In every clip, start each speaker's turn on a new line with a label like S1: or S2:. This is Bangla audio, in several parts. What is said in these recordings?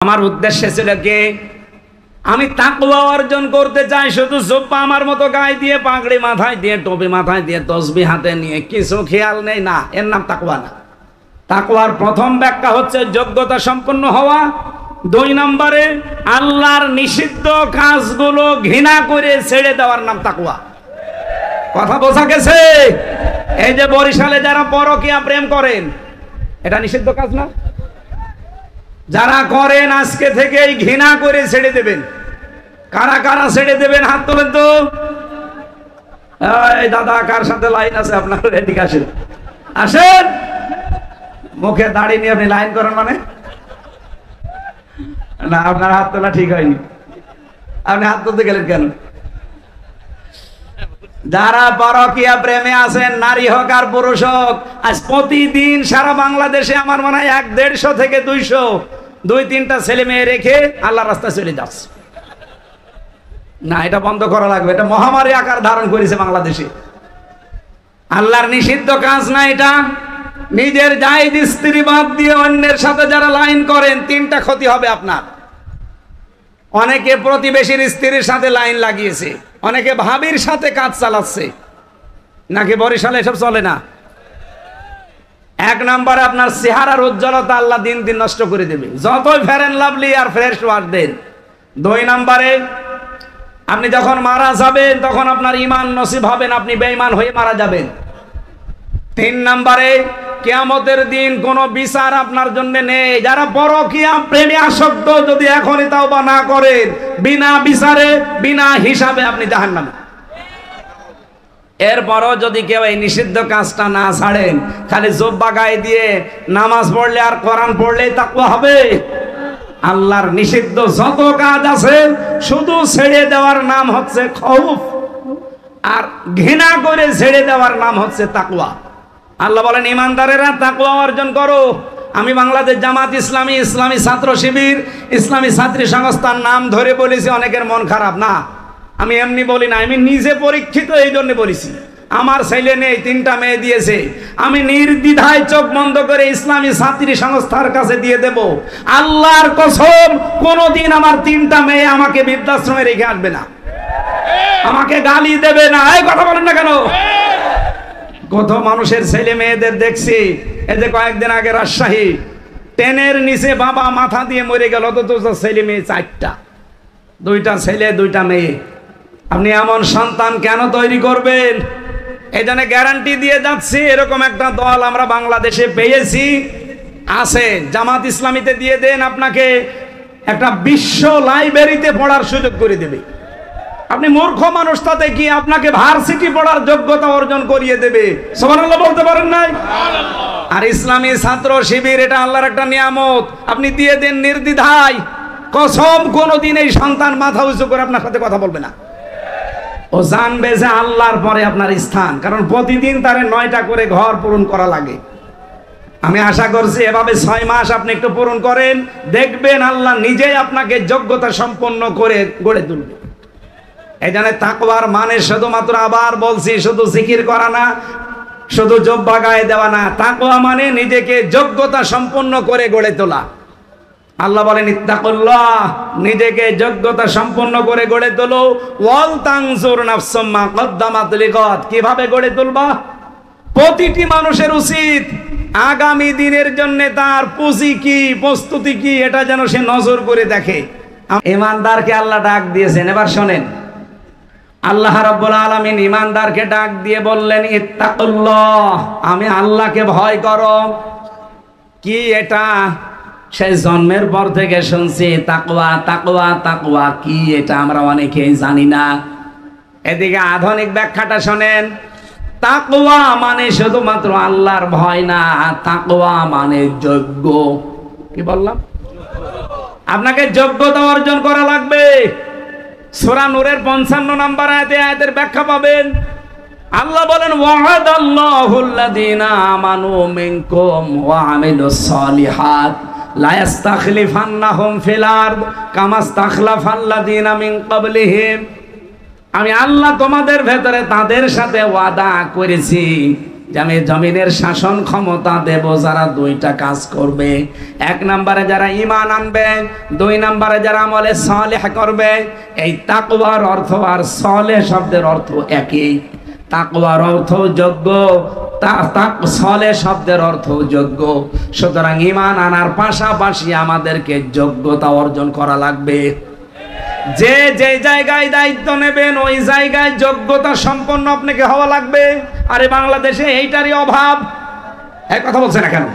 S1: আমার উদ্দেশ্য ছিল কি আমি তাকওয়া অর্জন করতে চাই। শুধু জুব্বা আমার মতো গায়ে দিয়ে, পাগড়ি মাথায় দিয়ে, টুপি মাথায় দিয়ে, তসবিহ হাতে নিয়ে কিছু খেয়াল নেই, না, এর নাম তাকওয়া না। তাকওয়ার প্রথম ব্যাখ্যা হচ্ছে যোগ্যতা সম্পন্ন হওয়া। 2 নম্বরে আল্লাহর নিষিদ্ধ কাজগুলো ঘৃণা করে ছেড়ে দেওয়ার নাম তাকওয়া। কথা বোঝা গেছে? এই যে বরিশালে যারা পরকীয়া প্রেম করেন, এটা নিষিদ্ধ কাজ না? যারা করেন আজকে থেকেই ঘৃণা করে ছেড়ে দেবেন। কারা কারা ছেড়ে দেবেন হাত তোলেন তো। এই দাদা, কার সাথে লাইন আছে আপনার? এদিকে আসেন, আসেন। মুখে দাড়ি নিয়ে আপনি লাইন করেন মানে? না, আপনার হাত তোলা ঠিক হয়নি। আপনি হাত তুলতে গেলেন কেন? যারা পরকীয়া প্রেমে আছেন, নারী হোক আর পুরুষ হোক, আজ প্রতিদিন সারা বাংলাদেশে আমার মনে হয় 150 থেকে 200 2-3টা ছেলে মেয়ে রেখে আল্লাহর রাস্তায় চলে যাচ্ছে। না, এটা বন্ধ করা লাগবে। এটা মহামারী আকার ধারণ করেছে বাংলাদেশে। আল্লাহর নিষিদ্ধ কাজ না এটা। নিজের জায়েজ স্ত্রী বাদ দিয়ে অন্যের সাথে যারা লাইন করেন, 3টা ক্ষতি হবে আপনার। অনেকে প্রতিবেশীর স্ত্রীর সাথে লাইন লাগিয়েছে, অনেকে ভাবির সাথে কাজ চালাচ্ছে। নাকি বরিশালে এসব চলে না? 1 নম্বরে আপনার চেহারার উজ্জ্বলতা আল্লাহ দিন দিন নষ্ট করে দেবে, যতই ফেয়ার এন্ড লাভলি আর ফ্রেশ ওয়াশ দেন। 2 নম্বরে আপনি যখন মারা যাবেন তখন আপনার ঈমান নসিব হবে না, আপনি বেঈমান হয়ে মারা যাবেন। 3 নম্বরে কিয়ামতের দিন কোনো বিচার আপনার জন্য নেই। যারা পরকীয়া প্রেমে আসক্ত, যদি এখনই তাওবা না করেন, বিনা বিচারে বিনা হিসাবে আপনি জাহান্নামে। এরপরও যদি কেউ এই নিষিদ্ধ কাজটা না ছাড়েন, খালি জুব্বা গায়ে দিয়ে নামাজ পড়লে আর কোরআন পড়লেই তাকওয়া হবে? আল্লাহর নিষিদ্ধ যত কাজ আছে শুধু ছেড়ে দেওয়ার নাম হচ্ছে খৌফ, আর ঘৃণা করে ছেড়ে দেওয়ার নাম হচ্ছে তাকওয়া। আল্লাহ বলেন, ইমানদারেরা তাকওয়া অর্জন করো। আমি বাংলাদেশ জামাত ইসলামী, ইসলামী ছাত্র শিবির, ইসলামী ছাত্রী সংস্থার নাম ধরে বলেছি, অনেকের মন খারাপ না। আমি এমনি বলি না, আমি নিজে পরীক্ষিত, এই জন্য বলেছি। আমার ছেলে নেই, 3টা মেয়ে দিয়েছে। আমি নির্দ্বিধায় চোখ বন্ধ করে ইসলামী ছাত্রী সংস্থার কাছে দিয়ে দেব। আল্লাহর কসম, কোনদিন আমার 3টা মেয়ে আমাকে বৃদ্ধাশ্রমে রেখে আসবে না, আমাকে গালি দেবে না। এই কথা বলেন না কেন? কত মানুষের ছেলে মেয়েদের দেখছি। এই যে কয়েকদিন আগে রাজশাহী, ট্রেনের নিচে বাবা মাথা দিয়ে মরে গেল, অথচ ছেলে মেয়ে 4টা, 2টা ছেলে 2টা মেয়ে। আপনি এমন সন্তান কেন তৈরি করবেন? এই জন্য গ্যারান্টি দিয়ে যাচ্ছি, এরকম একটা দল আমরা বাংলাদেশে পেয়েছি, আছে। জামাত ইসলামীতে দিয়ে দেন, আপনাকে একটা বিশ্ব লাইব্রেরিতে পড়ার সুযোগ করে দেবে। আপনি মূর্খ মানুষ, তাতে কি আপনাকে ভার্সিটি পড়ার যোগ্যতা অর্জন করিয়ে দেবে। সুবহানাল্লাহ বলতে পারেন নাই? আর ইসলামী ছাত্র শিবির, এটা আল্লাহর একটা নিয়ামত। আপনি দিয়ে দেন নির্দ্বিধায়। কসম, কোনদিন এই সন্তান মাথা উঁচু করে আপনার সাথে কথা বলবে না। ও জানবে যে আল্লাহর পরে আপনার স্থান, কারণ প্রতিদিন তারে 9টা করে ঘর পূরণ করা লাগে। আমি আশা করছি এভাবে 6 মাস আপনি একটু পূরণ করেন, দেখবেন আল্লাহ নিজেই আপনাকে যোগ্যতা সম্পন্ন করে গড়ে তুলবে। এই জন্য তাকওয়ার মানে শুধুমাত্র, আবার বলছি, শুধু জিকির করা না, শুধু জুব্বা গায়ে দেওয়া না। তাকওয়া মানে নিজেকে যোগ্যতা সম্পন্ন করে গড়ে তোলা। আল্লাহ বলেন, ইত্তাকুল্লাহ, নিজেকে যোগ্যতা সম্পন্ন করে গড়ে তোলো। ওয়াল তানজুর নাফসুম মা কদ্দামাত লিগাদ। কিভাবে গড়ে তুলবা? প্রতিটি মানুষের উচিত আগামী দিনের জন্য তার পুঁজি কি, প্রস্তুতি কি, এটা যেন সে নজর করে দেখে। ঈমানদারকে আল্লাহ ডাক দিয়েছেন। এবার শোনেন, আল্লাহ রাব্বুল আলামিন ঈমানদারকে ডাক দিয়ে বললেন, ইত্তাকুল্লাহ, আমি আল্লাহকে ভয় করো। কি এটা? সেই জন্মের পর থেকে শুনছি তাকওয়া তাকওয়া তাকওয়া। কি এটা আমরা অনেকেই জানি না। এদিকে আধুনিক ব্যাখ্যাটা শোনেন। তাকওয়া মানে শুধুমাত্র আল্লাহর ভয় না, তাকওয়া মানে যোগ্য। কি বললাম? আপনাকে যোগ্যতা অর্জন করা লাগবে। সূরা নূরের 55 নম্বর আয়াতে আয়াতের ব্যাখ্যা পাবেন। আল্লাহ বলেন, ওয়া'আদাল্লাহুল্লাযীনা আমানু মিনকুম ওয়া আমিলুস সালিহাত লা ইস্তাখলিফান্নাহুম ফিল আরদ কামা ইস্তাখলাফাল্লাযীনা মিন ক্বাবলিহিম। আমি আল্লাহ তোমাদের ভেতরে তাদের সাথে ওয়াদা করেছি যে আমি জমিনের শাসন ক্ষমতা দেব যারা দুইটা কাজ করবে। এক নম্বরে যারা ঈমান আনবে, দুই নম্বরে যারা আমলে সালেহ করবে। এই তাকওয়ার অর্থ আর সালেহ শব্দের অর্থ একই। তাকওয়ার অর্থ যোগ্য, সালেহ শব্দের অর্থ যোগ্য। সুতরাং ঈমান আনার পাশাপাশি আমাদেরকে যোগ্যতা অর্জন করা লাগবে। যে যে জায়গায় দায়িত্ব নেবেন ওই জায়গায় যোগ্যতা সম্পন্ন আপনাকে হওয়া লাগবে। আরে বাংলাদেশে এইটারই অভাব। এই কথা বলছে না কেন?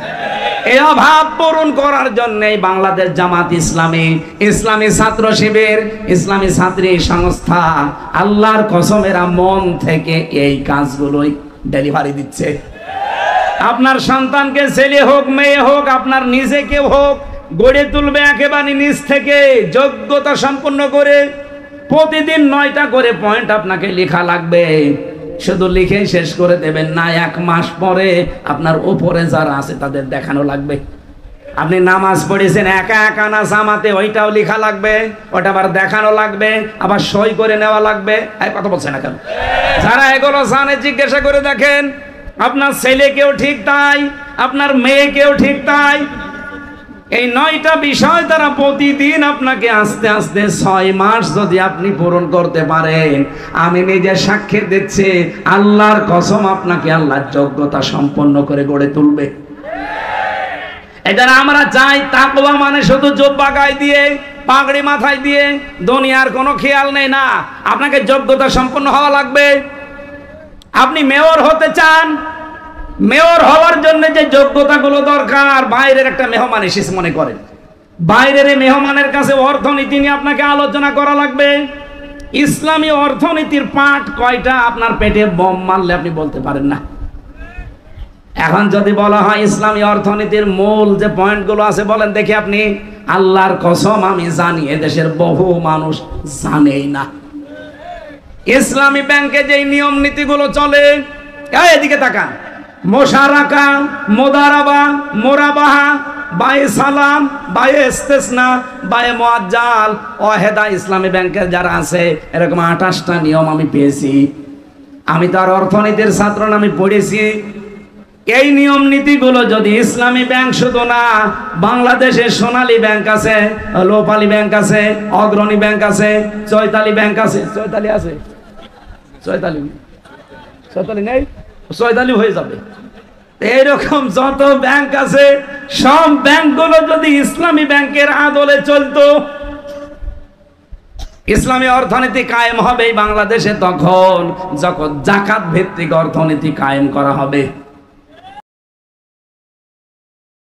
S1: এই অভাব পূরণ করার জন্যই বাংলাদেশ জামাত ইসলামী, ইসলামী ছাত্র শিবির, ইসলামী ছাত্রী সংস্থা আল্লাহর কসমেরা মন থেকে এই কাজগুলোই ডেলিভারি দিচ্ছে। আপনার সন্তানকে ছেলে হোক মেয়ে হোক, আপনার নিজেকে হোক, গড়ে তুলবে একেবারে নিজ থেকে যোগ্যতা সম্পন্ন করে। প্রতিদিন 9টা করে পয়েন্ট আপনাকে লেখা লাগবে। শুধু লিখে শেষ করে দেবেন না, 1 মাস পরে আপনার উপরে যারা আছে তাদের দেখানো লাগবে। আপনি নামাজ পড়েছেন একা একা না জামাতে, ওইটাও লেখা লাগবে, ওটা আবার দেখানো লাগবে, আবার সই করে নেওয়া লাগবে। এই কথা বলছে না কেন? যারা এগুলো জানে জিজ্ঞাসা করে দেখেন। আপনার ছেলেকেও ঠিক তাই, আপনার মেয়েকেও ঠিক তাই। এই 9টা বিষয় তারা প্রতিদিন আপনাকে আস্তে আস্তে 6 মাস যদি আপনি পূরণ করতে পারেন, আমি নিজে সাক্ষী দিচ্ছি, আল্লাহর কসম আপনাকে আল্লাহর যোগ্যতা সম্পন্ন করে গড়ে তুলবে। এটা আমরা চাই তাকওয়া মানে শুধু জুব্বা গায়ে দিয়ে, পাগড়ি মাথায় দিয়ে দুনিয়ার কোনো খেয়াল নেই না। আপনাকে যোগ্যতা সম্পন্ন হওয়া লাগবে। আপনি মেয়র হতে চান, মেয়র হওয়ার জন্য যে যোগ্যতাগুলো দরকার, বাইরের একটা মেহমান এসেছে মনে করেন, বাইরের মেহমানের কাছে অর্থনীতি নিয়ে আপনাকে আলোচনা করা লাগবে। ইসলামী অর্থনীতির পাঠ কয়টা আপনার পেটে বোম মারলে আপনি বলতে পারেন না। এখন যদি বলা হয় ইসলামী অর্থনীতির মূল যে পয়েন্টগুলো আছে বলেন দেখি আপনি, আল্লাহর কসম আমি জানি এদেশের বহু মানুষ জানেই না। ইসলামী ব্যাংকে যে নিয়ম নীতিগুলো চলে, এদিকে তাকান, মোশারাকা, মুদারাবা, মুরাবাহা, বায়ে সালাম, বায়ে ইস্তেসনা, বায়ে মুআজ্জাল, ওয়াহেদা, ইসলামী ব্যাংকের যারা আছে এরকম 28টা নিয়ম আমি পেয়েছি। আমি তার অর্থনীতির ছাত্র না, আমি পড়েছি। এই নিয়ম নীতিগুলো যদি ইসলামী ব্যাংক শুধু না, বাংলাদেশে সোনালী ব্যাংক আছে, লোপালী ব্যাংক আছে, অগ্রণী ব্যাংক আছে, চৈতালি ব্যাংক আছে, চৈতালি আছে, চৈতালি নেই, চৈতালি হয়ে যাবে। এইরকম যত ব্যাংক আছে সব ব্যাংকগুলো যদি ইসলামী ব্যাংকের আদলে চলতো, ইসলামী অর্থনীতি কায়েম হবে বাংলাদেশে তখন, যখন যাকাত ভিত্তিক অর্থনীতি কায়েম করা হবে।